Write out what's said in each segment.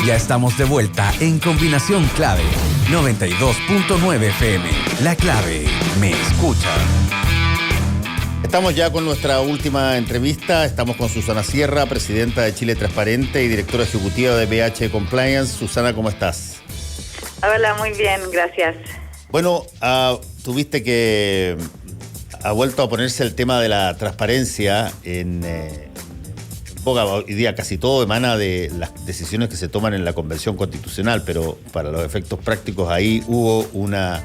Ya estamos de vuelta en Combinación Clave 92.9 FM. La Clave me escucha. Estamos ya con nuestra última entrevista. Estamos con Susana Sierra, presidenta de Chile Transparente y directora ejecutiva de BH Compliance. Susana, ¿cómo estás? Hola, muy bien, gracias. Bueno, tuviste que ha vuelto a ponerse el tema de la transparencia en boga. Hoy día casi todo emana de las decisiones que se toman en la Convención Constitucional, pero para los efectos prácticos ahí hubo una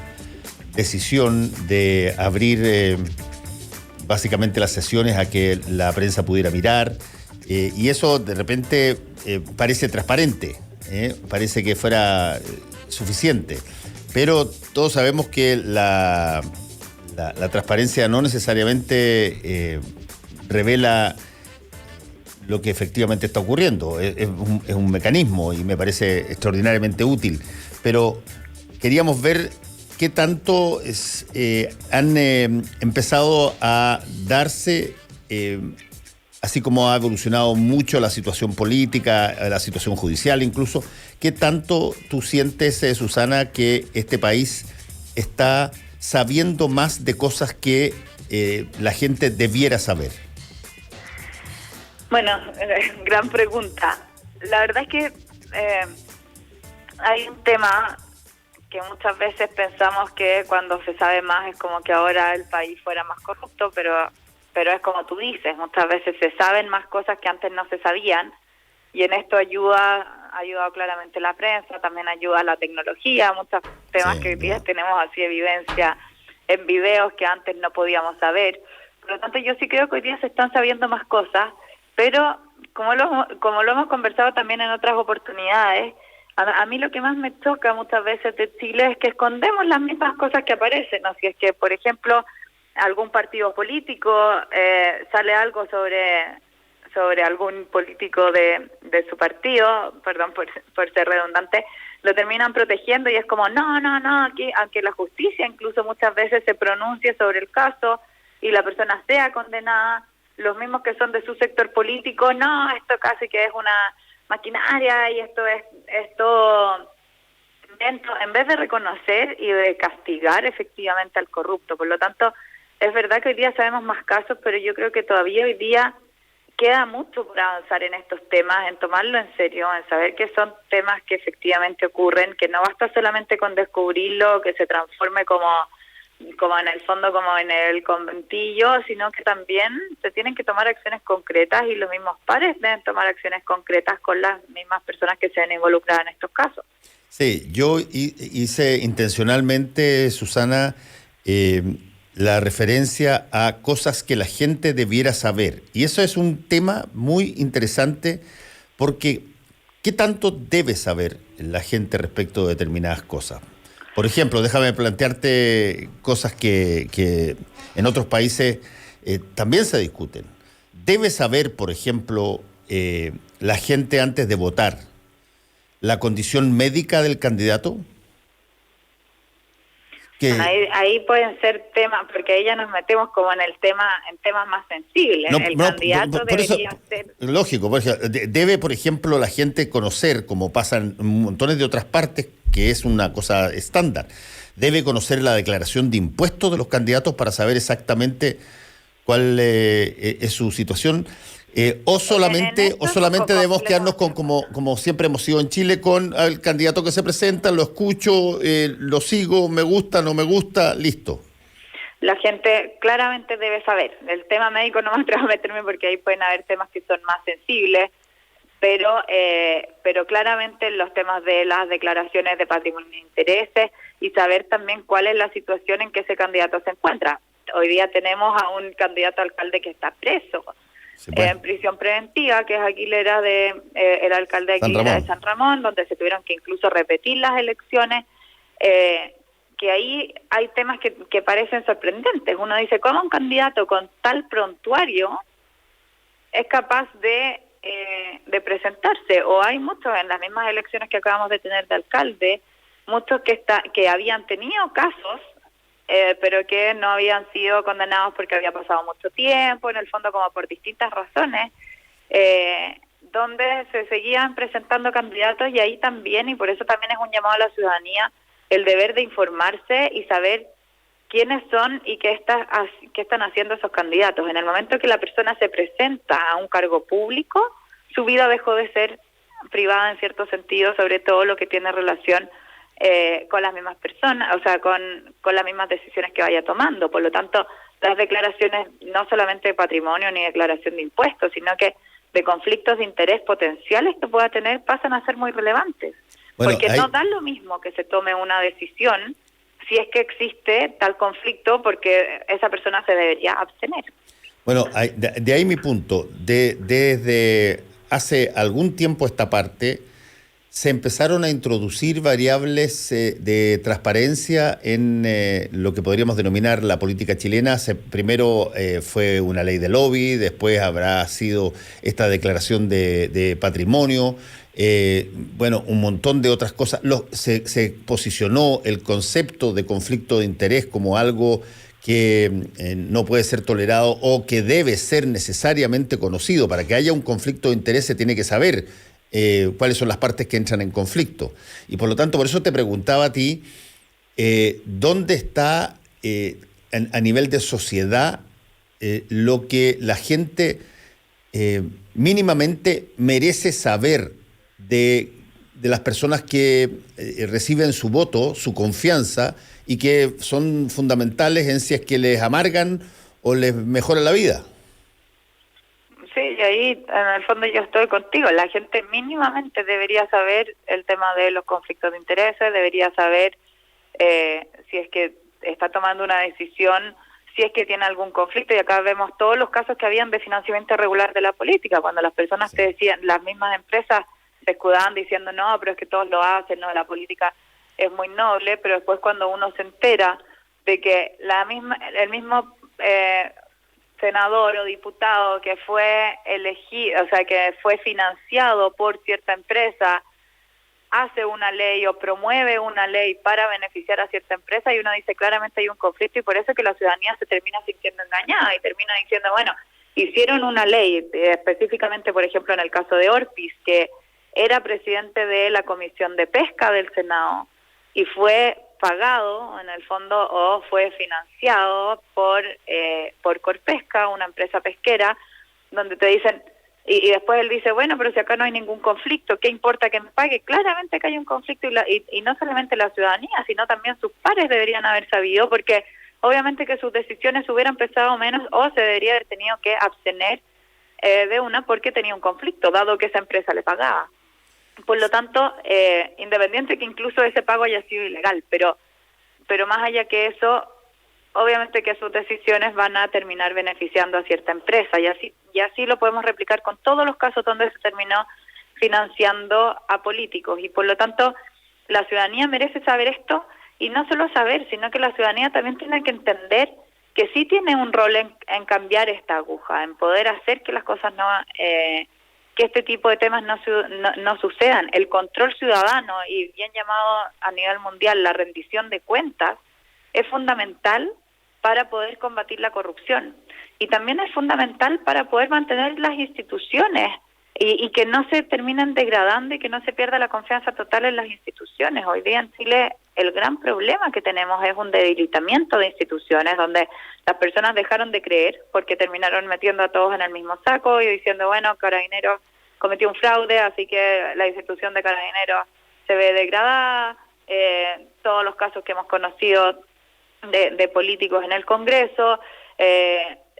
decisión de abrir básicamente las sesiones a que la prensa pudiera mirar, y eso de repente parece transparente, parece que fuera suficiente, pero todos sabemos que la transparencia no necesariamente revela lo que efectivamente está ocurriendo. Es un mecanismo y me parece extraordinariamente útil, pero queríamos ver qué tanto han empezado a darse, así como ha evolucionado mucho la situación política, la situación judicial incluso, qué tanto tú sientes, Susana, que este país está sabiendo más de cosas que la gente debiera saber. Bueno, gran pregunta. La verdad es que hay un tema que muchas veces pensamos que cuando se sabe más es como que ahora el país fuera más corrupto, pero es como tú dices, muchas veces se saben más cosas que antes no se sabían, y en esto ha ayudado claramente la prensa, también ayuda la tecnología, muchos temas que hoy día tenemos así evidencia en videos que antes no podíamos saber. Por lo tanto, yo sí creo que hoy día se están sabiendo más cosas, pero como lo hemos conversado también en otras oportunidades, a mí lo que más me choca muchas veces de Chile es que escondemos las mismas cosas que aparecen, ¿no? Si es que, por ejemplo, algún partido político sale algo sobre algún político de su partido, perdón por ser redundante, lo terminan protegiendo y es como, no, aquí, aunque la justicia incluso muchas veces se pronuncie sobre el caso y la persona sea condenada, los mismos que son de su sector político, no, esto casi que es una maquinaria y esto es todo invento, en vez de reconocer y de castigar efectivamente al corrupto. Por lo tanto, es verdad que hoy día sabemos más casos, pero yo creo que todavía hoy día queda mucho por avanzar en estos temas, en tomarlo en serio, en saber que son temas que efectivamente ocurren, que no basta solamente con descubrirlo, que se transforme como en el fondo, como en el conventillo, sino que también se tienen que tomar acciones concretas y los mismos pares deben tomar acciones concretas con las mismas personas que se ven involucradas en estos casos. Sí, yo hice intencionalmente, Susana, la referencia a cosas que la gente debiera saber. Y eso es un tema muy interesante porque ¿qué tanto debe saber la gente respecto de determinadas cosas? Por ejemplo, déjame plantearte cosas que en otros países también se discuten. ¿Debe saber, por ejemplo, la gente antes de votar la condición médica del candidato? Ahí pueden ser temas, porque ahí ya nos metemos como en temas más sensibles. Candidato debería ser... Lógico, por ejemplo, debe, por ejemplo, la gente conocer, como pasa en montones de otras partes, que es una cosa estándar. Debe conocer la declaración de impuestos de los candidatos para saber exactamente cuál es su situación. O solamente debemos quedarnos con, como siempre hemos sido en Chile, con el candidato que se presenta, lo escucho, lo sigo, me gusta, no me gusta, listo. La gente claramente debe saber. El tema médico no me atrevo a meterme porque ahí pueden haber temas que son más sensibles, pero claramente los temas de las declaraciones de patrimonio e intereses y saber también cuál es la situación en que ese candidato se encuentra. Hoy día tenemos a un candidato a alcalde que está preso en prisión preventiva, que es Aguilera el alcalde de Aguilera de San Ramón, donde se tuvieron que incluso repetir las elecciones, que ahí hay temas que parecen sorprendentes. Uno dice, ¿cómo un candidato con tal prontuario es capaz de presentarse? O hay muchos en las mismas elecciones que acabamos de tener de alcalde, muchos que habían tenido casos, pero que no habían sido condenados porque había pasado mucho tiempo, en el fondo como por distintas razones, donde se seguían presentando candidatos y ahí también, y por eso también es un llamado a la ciudadanía, el deber de informarse y saber quiénes son y qué están haciendo esos candidatos. En el momento que la persona se presenta a un cargo público, su vida dejó de ser privada en cierto sentido, sobre todo lo que tiene relación con las mismas personas, o sea, con las mismas decisiones que vaya tomando. Por lo tanto, las declaraciones no solamente de patrimonio ni declaración de impuestos, sino que de conflictos de interés potenciales que pueda tener pasan a ser muy relevantes. Bueno, porque no da lo mismo que se tome una decisión si es que existe tal conflicto, porque esa persona se debería abstener. Bueno, de ahí mi punto. Desde hace algún tiempo esta parte se empezaron a introducir variables de transparencia en lo que podríamos denominar la política chilena. Primero fue una ley de lobby, después habrá sido esta declaración de patrimonio, bueno, un montón de otras cosas. Se posicionó el concepto de conflicto de interés como algo que no puede ser tolerado o que debe ser necesariamente conocido. Para que haya un conflicto de interés se tiene que saber cuáles son las partes que entran en conflicto. Y por lo tanto, por eso te preguntaba a ti, ¿dónde está a nivel de sociedad lo que la gente mínimamente merece saber de las personas que reciben su voto, su confianza, y que son fundamentales en si es que les amargan o les mejora la vida? Sí, y ahí en el fondo yo estoy contigo. La gente mínimamente debería saber el tema de los conflictos de intereses, debería saber si es que está tomando una decisión, si es que tiene algún conflicto. Y acá vemos todos los casos que habían de financiamiento irregular de la política, cuando las personas te decían, las mismas empresas se escudaban diciendo, no, pero es que todos lo hacen, no, la política es muy noble, pero después cuando uno se entera de que el mismo senador o diputado que fue elegido, o sea, que fue financiado por cierta empresa, hace una ley o promueve una ley para beneficiar a cierta empresa, y uno dice claramente hay un conflicto, y por eso que la ciudadanía se termina sintiendo engañada y termina diciendo, bueno, hicieron una ley, específicamente, por ejemplo, en el caso de Orpiz, que era presidente de la Comisión de Pesca del Senado y fue pagado en el fondo o fue financiado por Corpesca, una empresa pesquera, donde te dicen, y después él dice, bueno, pero si acá no hay ningún conflicto, ¿qué importa que me pague? Claramente que hay un conflicto, y no solamente la ciudadanía, sino también sus pares deberían haber sabido, porque obviamente que sus decisiones hubieran pesado menos, o se debería haber tenido que abstener de una porque tenía un conflicto, dado que esa empresa le pagaba. Por lo tanto, independiente que incluso ese pago haya sido ilegal, pero más allá que eso, obviamente que sus decisiones van a terminar beneficiando a cierta empresa, y así lo podemos replicar con todos los casos donde se terminó financiando a políticos, y por lo tanto la ciudadanía merece saber esto, y no solo saber, sino que la ciudadanía también tiene que entender que sí tiene un rol en cambiar esta aguja, en poder hacer que las cosas que este tipo de temas no sucedan. El control ciudadano, y bien llamado a nivel mundial la rendición de cuentas, es fundamental para poder combatir la corrupción, y también es fundamental para poder mantener las instituciones y que no se terminen degradando y que no se pierda la confianza total en las instituciones. Hoy día en Chile el gran problema que tenemos es un debilitamiento de instituciones, donde las personas dejaron de creer porque terminaron metiendo a todos en el mismo saco y diciendo, bueno, Carabineros cometió un fraude, así que la institución de Carabineros se ve degradada. Todos los casos que hemos conocido de políticos en el Congreso,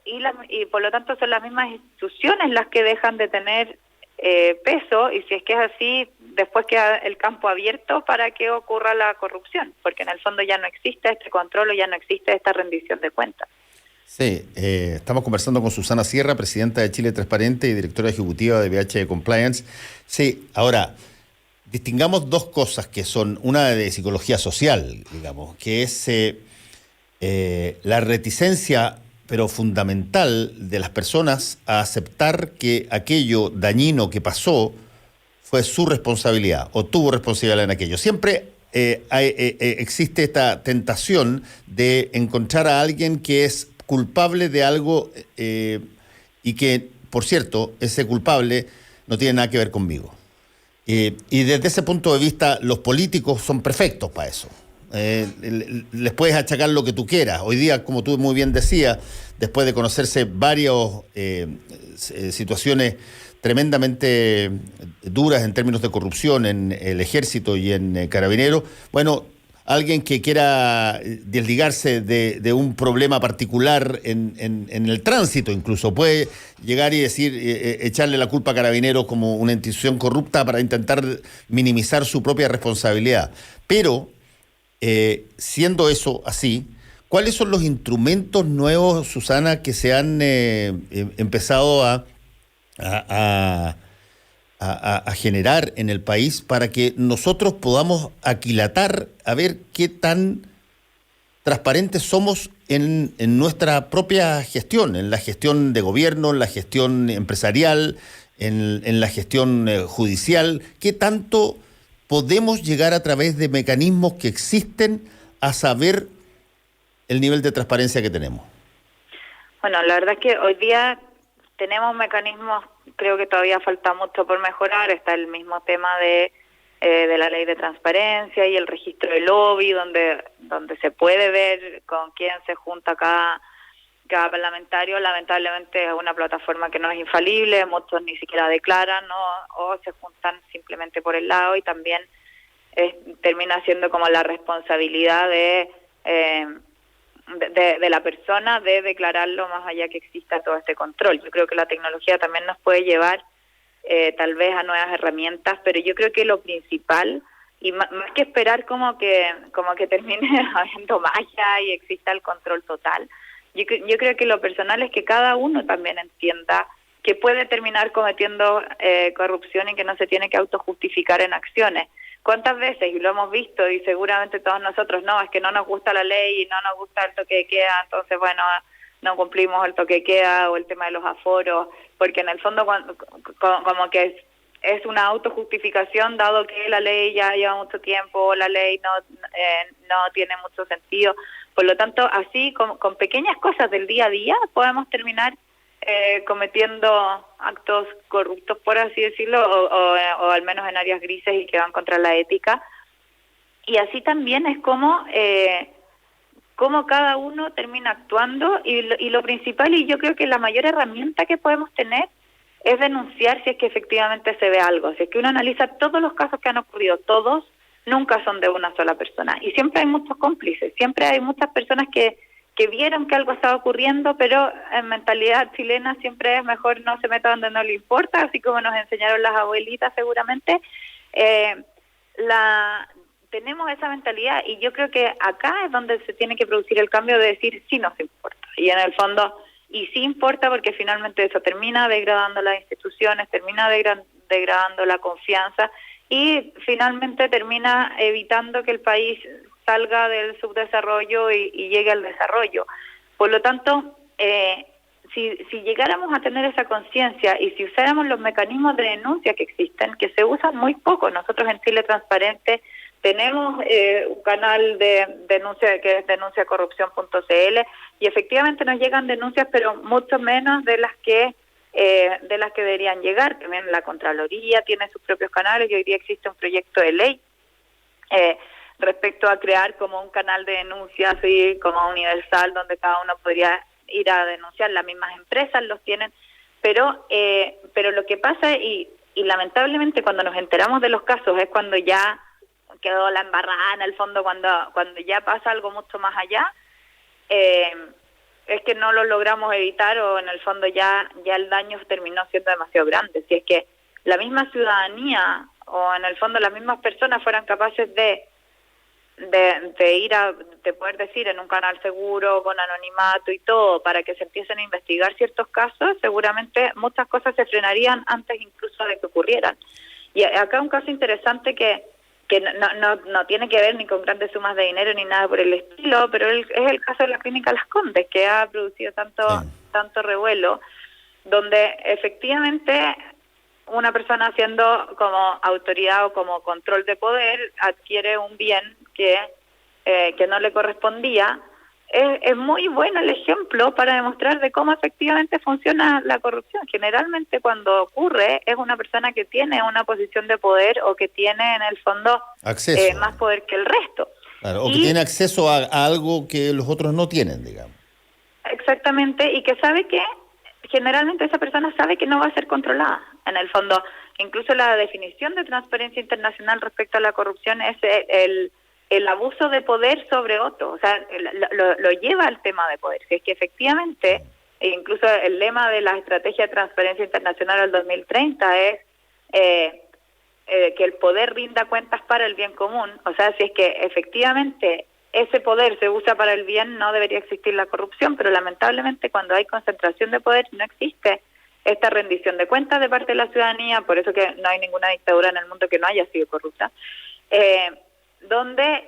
y por lo tanto son las mismas instituciones las que dejan de tener peso, y si es que es así, después queda el campo abierto para que ocurra la corrupción, porque en el fondo ya no existe este control o ya no existe esta rendición de cuentas. Sí, estamos conversando con Susana Sierra, presidenta de Chile Transparente y directora ejecutiva de BH Compliance. Sí, ahora, distingamos dos cosas que son, una de psicología social, digamos, que es la reticencia, pero fundamental, de las personas a aceptar que aquello dañino que pasó fue su responsabilidad o tuvo responsabilidad en aquello. Siempre existe esta tentación de encontrar a alguien que es culpable de algo y que, por cierto, ese culpable no tiene nada que ver conmigo. Y desde ese punto de vista, los políticos son perfectos para eso. Les puedes achacar lo que tú quieras. Hoy día, como tú muy bien decías, después de conocerse varias situaciones tremendamente duras en términos de corrupción en el Ejército y en Carabineros, bueno, alguien que quiera desligarse de un problema particular en el tránsito incluso puede llegar y decir, echarle la culpa a Carabineros como una institución corrupta para intentar minimizar su propia responsabilidad. Pero, siendo eso así, ¿cuáles son los instrumentos nuevos, Susana, que se han empezado a generar en el país para que nosotros podamos aquilatar a ver qué tan transparentes somos en nuestra propia gestión, en la gestión de gobierno, en la gestión empresarial, en la gestión judicial? ¿Qué tanto podemos llegar a través de mecanismos que existen a saber el nivel de transparencia que tenemos? Bueno, la verdad es que hoy día tenemos mecanismos, creo que todavía falta mucho por mejorar. Está el mismo tema de la ley de transparencia y el registro de lobby, donde se puede ver con quién se junta cada parlamentario. Lamentablemente es una plataforma que no es infalible, muchos ni siquiera declaran, ¿no? O se juntan simplemente por el lado, y también termina siendo como la responsabilidad de la persona de declararlo, más allá que exista todo este control. Yo creo que la tecnología también nos puede llevar tal vez a nuevas herramientas, pero yo creo que lo principal, y más que esperar como que termine habiendo magia y exista el control total, yo creo que lo personal es que cada uno también entienda que puede terminar cometiendo corrupción y que no se tiene que autojustificar en acciones. ¿Cuántas veces, y lo hemos visto, y seguramente todos nosotros, no, es que no nos gusta la ley y no nos gusta el toque de queda, entonces, bueno, no cumplimos el toque de queda o el tema de los aforos, porque en el fondo como que es una autojustificación, dado que la ley ya lleva mucho tiempo, la ley no tiene mucho sentido. Por lo tanto, así, con pequeñas cosas del día a día, podemos terminar cometiendo actos corruptos, por así decirlo, o al menos en áreas grises y que van contra la ética. Y así también es como cada uno termina actuando, y lo principal, y yo creo que la mayor herramienta que podemos tener, es denunciar si es que efectivamente se ve algo. Si es que uno analiza todos los casos que han ocurrido, todos nunca son de una sola persona, y siempre hay muchos cómplices, siempre hay muchas personas que vieron que algo estaba ocurriendo, pero en mentalidad chilena siempre es mejor no se meta donde no le importa, así como nos enseñaron las abuelitas seguramente. Tenemos esa mentalidad, y yo creo que acá es donde se tiene que producir el cambio de decir sí nos importa, y en el fondo, y sí importa, porque finalmente eso termina degradando las instituciones, termina degradando la confianza, y finalmente termina evitando que el país salga del subdesarrollo y llegue al desarrollo. Por lo tanto, si llegáramos a tener esa conciencia, y si usáramos los mecanismos de denuncia que existen, que se usan muy poco. Nosotros en Chile Transparente tenemos un canal de denuncia que es denunciacorrupción.cl, y efectivamente nos llegan denuncias, pero mucho menos de las que deberían llegar. También la Contraloría tiene sus propios canales, y hoy día existe un proyecto de ley respecto a crear como un canal de denuncia, así como universal, donde cada uno podría ir a denunciar. Las mismas empresas los tienen, pero lo que pasa, y lamentablemente cuando nos enteramos de los casos, es cuando ya quedó la embarrada, en el fondo, cuando ya pasa algo mucho más allá, es que no lo logramos evitar, o en el fondo ya el daño terminó siendo demasiado grande. Si es que la misma ciudadanía, o en el fondo las mismas personas, fueran capaces de poder decir en un canal seguro, con anonimato y todo, para que se empiecen a investigar ciertos casos, seguramente muchas cosas se frenarían antes incluso de que ocurrieran. Y acá un caso interesante que no tiene que ver ni con grandes sumas de dinero ni nada por el estilo, pero es el caso de la Clínica Las Condes, que ha producido tanto revuelo, donde efectivamente una haciendo como autoridad o como control de poder adquiere un bien que no le correspondía, es muy bueno el ejemplo para demostrar de cómo efectivamente funciona la corrupción. Generalmente cuando ocurre es una persona que tiene una posición de poder o que tiene en el fondo acceso, más poder que el resto. claro, o que tiene acceso a algo que los otros no tienen, digamos. Exactamente, y que sabe que generalmente esa persona sabe que no va a ser controlada. En el fondo, incluso la definición de Transparencia Internacional respecto a la corrupción es el abuso de poder sobre otro, o sea, lo lleva al tema de poder. Si es que efectivamente, e incluso el lema de la Estrategia de Transparencia Internacional al 2030 es que el poder rinda cuentas para el bien común, o sea, si es que efectivamente ese poder se usa para el bien, no debería existir la corrupción, pero lamentablemente cuando hay concentración de poder no existe esta rendición de cuentas de parte de la ciudadanía, por eso que no hay ninguna dictadura en el mundo que no haya sido corrupta, donde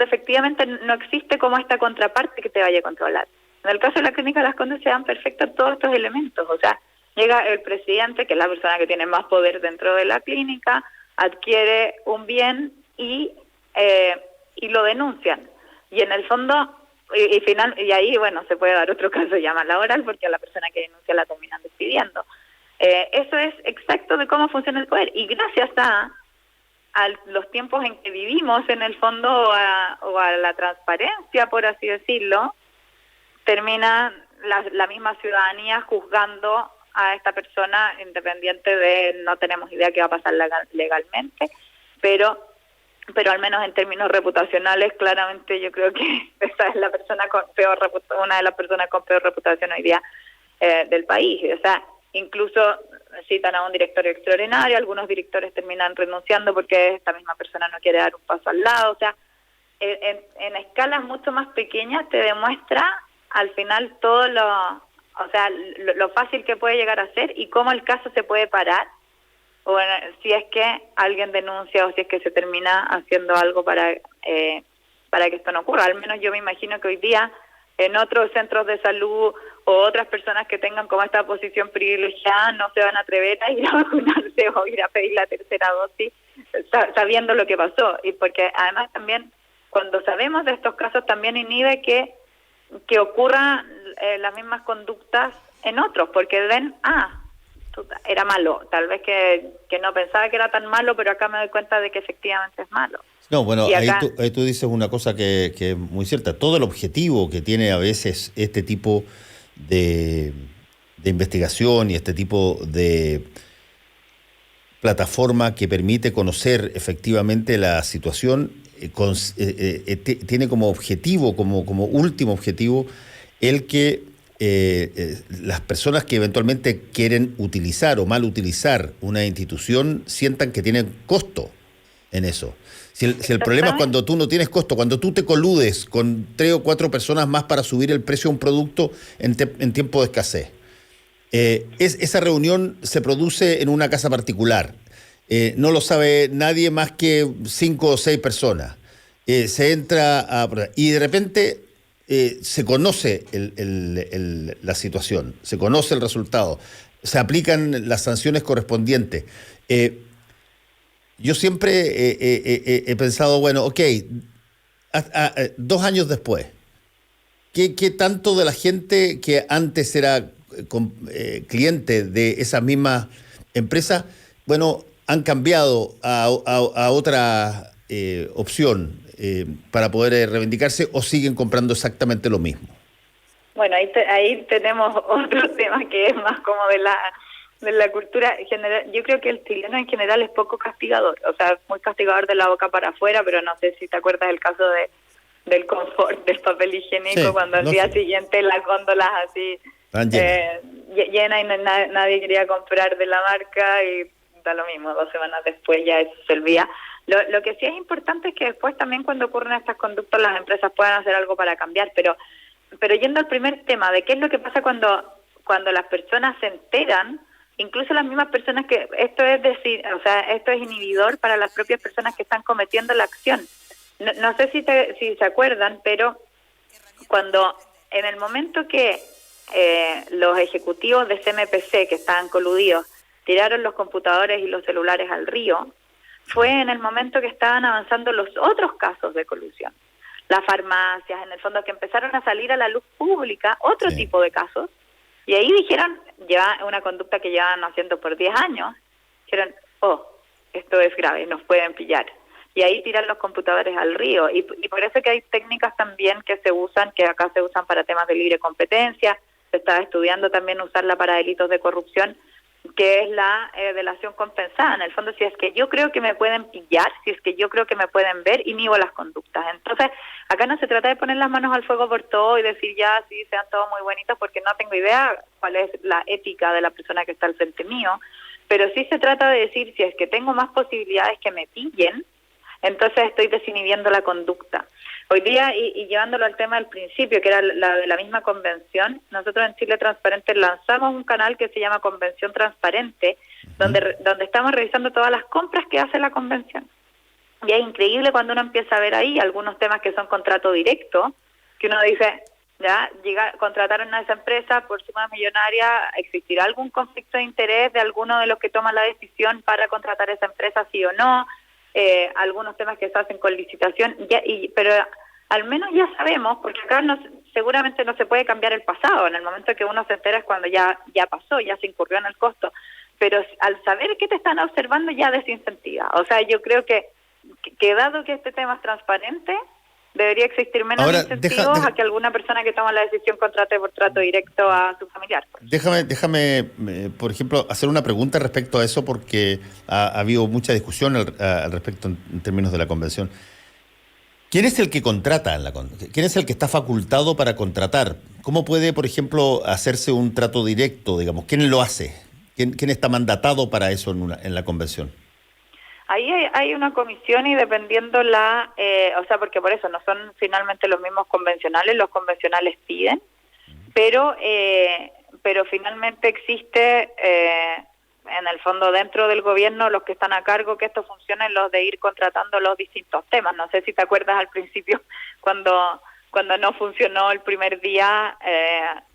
efectivamente no existe como esta contraparte que te vaya a controlar. En el caso de la Clínica Las Condes se dan perfectos todos estos elementos, o sea, llega el presidente, que es la persona que tiene más poder dentro de la clínica, adquiere un bien y lo denuncian. Y en el fondo, y ahí, bueno, se puede dar otro caso ya más laboral, porque a la persona que denuncia la terminan despidiendo. Eso es exacto de cómo funciona el poder. Y gracias a los tiempos en que vivimos, en el fondo, o a la transparencia, por así decirlo, termina la misma ciudadanía juzgando a esta persona, independiente de no tenemos idea qué va a pasar legalmente, pero al menos en términos reputacionales, claramente yo creo que esta es la persona con peor una de las personas con peor reputación hoy día del país. O sea, incluso citan a un directorio extraordinario, algunos directores terminan renunciando porque esta misma persona no quiere dar un paso al lado. O sea, en escalas mucho más pequeñas te demuestra al final todo lo fácil que puede llegar a ser y cómo el caso se puede parar, o si es que alguien denuncia o si es que se termina haciendo algo para que esto no ocurra. Al menos yo me imagino que hoy día en otros centros de salud o otras personas que tengan como esta posición privilegiada no se van a atrever a ir a vacunarse o ir a pedir la tercera dosis sabiendo lo que pasó. Y porque además también cuando sabemos de estos casos también inhibe que ocurran las mismas conductas en otros, porque ven, era malo, tal vez que no pensaba que era tan malo, pero acá me doy cuenta de que efectivamente es malo. No, bueno, acá, ahí tú dices una cosa que es muy cierta. Todo el objetivo que tiene a veces este tipo de investigación y este tipo de plataforma que permite conocer efectivamente la situación, tiene como objetivo, como último objetivo, el que las personas que eventualmente quieren utilizar o mal utilizar una institución sientan que tienen costo en eso. Si el problema es cuando tú no tienes costo, cuando tú te coludes con 3 o 4 personas más para subir el precio de un producto en tiempo de escasez. Esa reunión se produce en una casa particular. No lo sabe nadie más que 5 o 6 personas. Se entra y de repente se conoce la situación, se conoce el resultado, se aplican las sanciones correspondientes. Yo siempre he pensado, bueno, ok, 2 años después, ¿qué tanto de la gente que antes era cliente de esa misma empresa, bueno, han cambiado a otra opción para poder reivindicarse o siguen comprando exactamente lo mismo? Bueno, ahí tenemos otro tema que es más como de la cultura general. Yo creo que el chileno en general es poco castigador, o sea, muy castigador de la boca para afuera, pero no sé si te acuerdas del caso del confort, del papel higiénico, sí, cuando al día siguiente las góndolas así llenas y nadie quería comprar de la marca y da lo mismo, 2 semanas después ya eso se olvida. Lo que sí es importante es que después también cuando ocurren estas conductas las empresas puedan hacer algo para cambiar, pero yendo al primer tema de qué es lo que pasa cuando las personas se enteran, incluso las mismas personas que esto es inhibidor para las propias personas que están cometiendo la acción. No sé si se acuerdan, pero cuando en el momento que los ejecutivos de CMPC que estaban coludidos tiraron los computadores y los celulares al río, fue en el momento que estaban avanzando los otros casos de colusión. las farmacias, en el fondo que empezaron a salir a la luz pública otro Sí. tipo de casos, y ahí dijeron, ya una conducta que llevan haciendo por 10 años, dijeron, esto es grave, nos pueden pillar. Y ahí tiran los computadores al río. Y por eso que hay técnicas también que se usan, que acá se usan para temas de libre competencia, se está estudiando también usarla para delitos de corrupción, que es la delación compensada. En el fondo, si es que yo creo que me pueden pillar, si es que yo creo que me pueden ver, inhibo las conductas. Entonces, acá no se trata de poner las manos al fuego por todo y decir ya, sí, sean todos muy bonitos, porque no tengo idea cuál es la ética de la persona que está al frente mío, pero sí se trata de decir, si es que tengo más posibilidades que me pillen, entonces estoy desinhibiendo la conducta. Hoy día, y llevándolo al tema del principio, que era la de la misma convención, nosotros en Chile Transparente lanzamos un canal que se llama Convención Transparente, donde estamos revisando todas las compras que hace la convención. Y es increíble cuando uno empieza a ver ahí algunos temas que son contrato directo, que uno dice, ya, contrataron a esa empresa por suma millonaria, ¿existirá algún conflicto de interés de alguno de los que toman la decisión para contratar a esa empresa, sí o no? Algunos temas que se hacen con licitación, pero al menos ya sabemos, porque acá seguramente no se puede cambiar el pasado, en el momento que uno se entera es cuando ya pasó, ya se incurrió en el costo, pero al saber que te están observando ya desincentiva. O sea, yo creo que dado que este tema es transparente, debería existir menos incentivos a que alguna persona que toma la decisión contrate por trato directo a su familiar. Déjame, por ejemplo, hacer una pregunta respecto a eso, porque ha habido mucha discusión al respecto en términos de la convención. ¿Quién es el que contrata en la convención? ¿Quién es el que está facultado para contratar? ¿Cómo puede, por ejemplo, hacerse un trato directo, digamos? ¿Quién lo hace? ¿Quién está mandatado para eso en la convención? Ahí hay una comisión y dependiendo porque por eso no son finalmente los mismos convencionales, los convencionales piden, pero finalmente existe en el fondo dentro del gobierno los que están a cargo que esto funcione, los de ir contratando los distintos temas. No sé si te acuerdas al principio cuando no funcionó el primer día,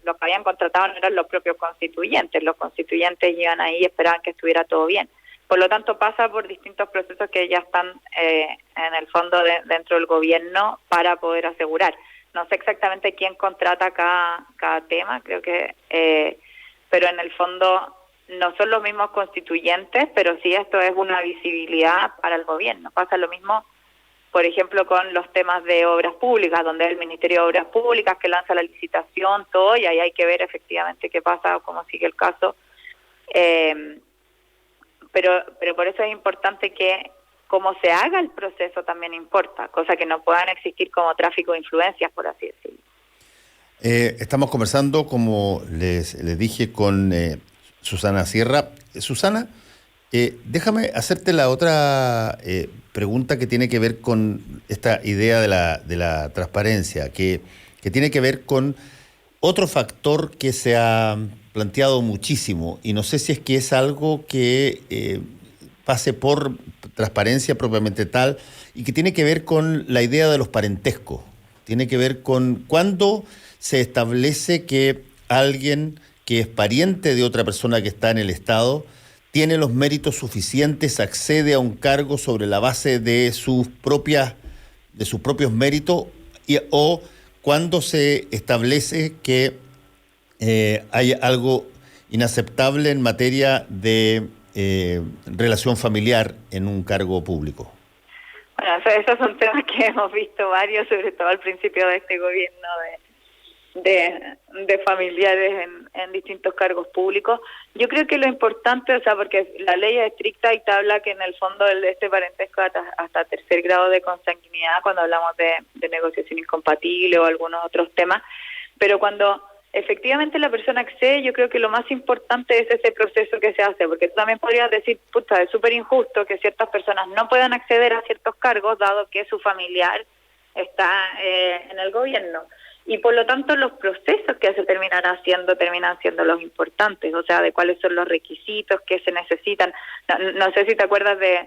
los que habían contratado no eran los propios constituyentes, los constituyentes iban ahí y esperaban que estuviera todo bien. Por lo tanto, pasa por distintos procesos que ya están en el fondo dentro del gobierno para poder asegurar. No sé exactamente quién contrata cada tema, creo que, pero en el fondo no son los mismos constituyentes, pero sí esto es una visibilidad para el gobierno. Pasa lo mismo, por ejemplo, con los temas de obras públicas, donde es el Ministerio de Obras Públicas que lanza la licitación, todo, y ahí hay que ver efectivamente qué pasa o cómo sigue el caso. Pero por eso es importante que cómo se haga el proceso también importa, cosa que no puedan existir como tráfico de influencias, por así decirlo. Estamos conversando, como les dije, con Susana Sierra. Susana, déjame hacerte la otra pregunta que tiene que ver con esta idea de la transparencia, que tiene que ver con otro factor que se ha planteado muchísimo, y no sé si es que es algo que pase por transparencia propiamente tal, y que tiene que ver con la idea de los parentescos. Tiene que ver con cuándo se establece que alguien que es pariente de otra persona que está en el Estado tiene los méritos suficientes, accede a un cargo sobre la base de sus propios méritos, o cuándo se establece que hay algo inaceptable en materia de relación familiar en un cargo público. Bueno, esos son temas que hemos visto varios, sobre todo al principio de este gobierno, de familiares en distintos cargos públicos. Yo creo que lo importante, o sea, porque la ley es estricta y te habla que en el fondo este parentesco hasta tercer grado de consanguinidad, cuando hablamos de negociación incompatible o algunos otros temas, pero cuando efectivamente la persona accede, yo creo que lo más importante es ese proceso que se hace, porque tú también podrías decir, puta, es súper injusto que ciertas personas no puedan acceder a ciertos cargos dado que su familiar está en el gobierno. Y por lo tanto los procesos que se terminan siendo los importantes, o sea, de cuáles son los requisitos que se necesitan. No sé si te acuerdas de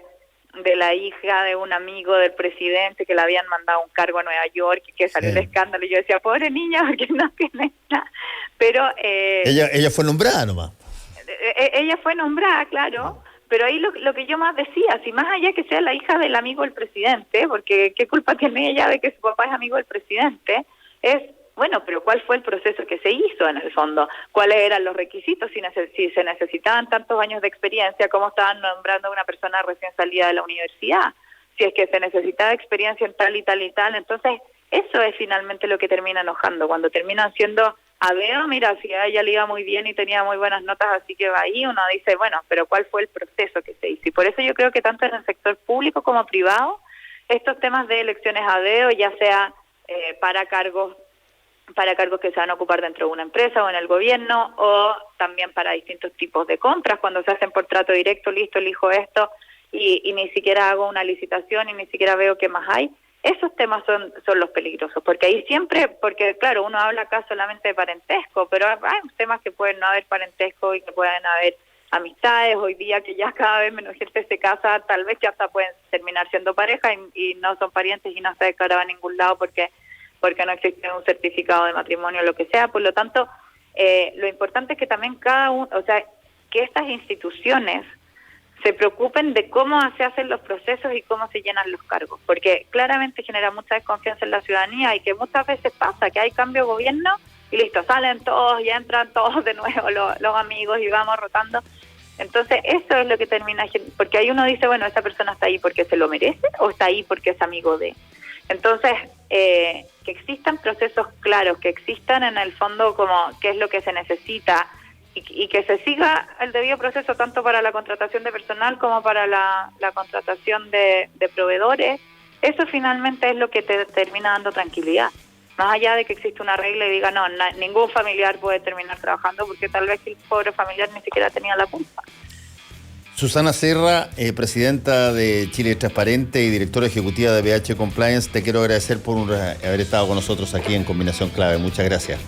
la hija de un amigo del presidente que le habían mandado un cargo a Nueva York y que salió el escándalo, y yo decía, pobre niña, porque no tiene nada. Pero ella fue nombrada nomás. Ella fue nombrada, claro, Pero ahí lo que yo más decía, si más allá que sea la hija del amigo del presidente, porque qué culpa tiene ella de que su papá es amigo del presidente, es, bueno, pero ¿cuál fue el proceso que se hizo en el fondo? ¿Cuáles eran los requisitos? Si se necesitaban tantos años de experiencia, ¿cómo estaban nombrando a una persona recién salida de la universidad? Si es que se necesitaba experiencia en tal y tal y tal. Entonces, eso es finalmente lo que termina enojando, cuando terminan siendo... A ver, mira, si a ella le iba muy bien y tenía muy buenas notas, así que va ahí, uno dice, bueno, pero ¿cuál fue el proceso que se hizo? Y por eso yo creo que tanto en el sector público como privado, estos temas de elecciones a dedo, ya sea para cargos que se van a ocupar dentro de una empresa o en el gobierno, o también para distintos tipos de compras, cuando se hacen por trato directo, listo, elijo esto, y ni siquiera hago una licitación y ni siquiera veo qué más hay. Esos temas son los peligrosos, porque ahí siempre, porque claro, uno habla acá solamente de parentesco, pero hay temas que pueden no haber parentesco y que pueden haber amistades. Hoy día que ya cada vez menos gente se casa, tal vez que hasta pueden terminar siendo pareja y no son parientes y no se declaraba en ningún lado porque no existe un certificado de matrimonio o lo que sea. Por lo tanto, lo importante es que también que estas instituciones se preocupen de cómo se hacen los procesos y cómo se llenan los cargos, porque claramente genera mucha desconfianza en la ciudadanía y que muchas veces pasa que hay cambio de gobierno y listo, salen todos y entran todos de nuevo los amigos y vamos rotando. Entonces eso es lo que termina, porque ahí uno dice, bueno, esa persona está ahí porque se lo merece o está ahí porque es amigo de... Entonces, que existan procesos claros, que existan en el fondo como qué es lo que se necesita, y que se siga el debido proceso tanto para la contratación de personal como para la contratación de proveedores. Eso finalmente es lo que te termina dando tranquilidad. Más allá de que existe una regla y diga, no, ningún familiar puede terminar trabajando porque tal vez el pobre familiar ni siquiera tenía la culpa. Susana Serra, presidenta de Chile Transparente y directora ejecutiva de BH Compliance, te quiero agradecer por haber estado con nosotros aquí en Combinación Clave. Muchas gracias.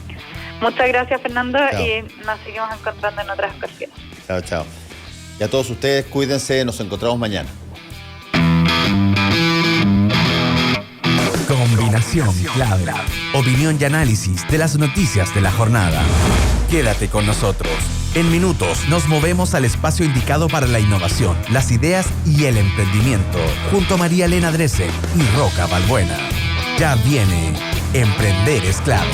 Muchas gracias, Fernando, chao. Y nos seguimos encontrando en otras ocasiones. Chao, chao. Y a todos ustedes, cuídense, nos encontramos mañana. Combinación Clave. Opinión y análisis de las noticias de la jornada. Quédate con nosotros. En minutos nos movemos al espacio indicado para la innovación, las ideas y el emprendimiento, junto a María Elena Dresen y Roca Balbuena. Ya viene Emprender es Clave.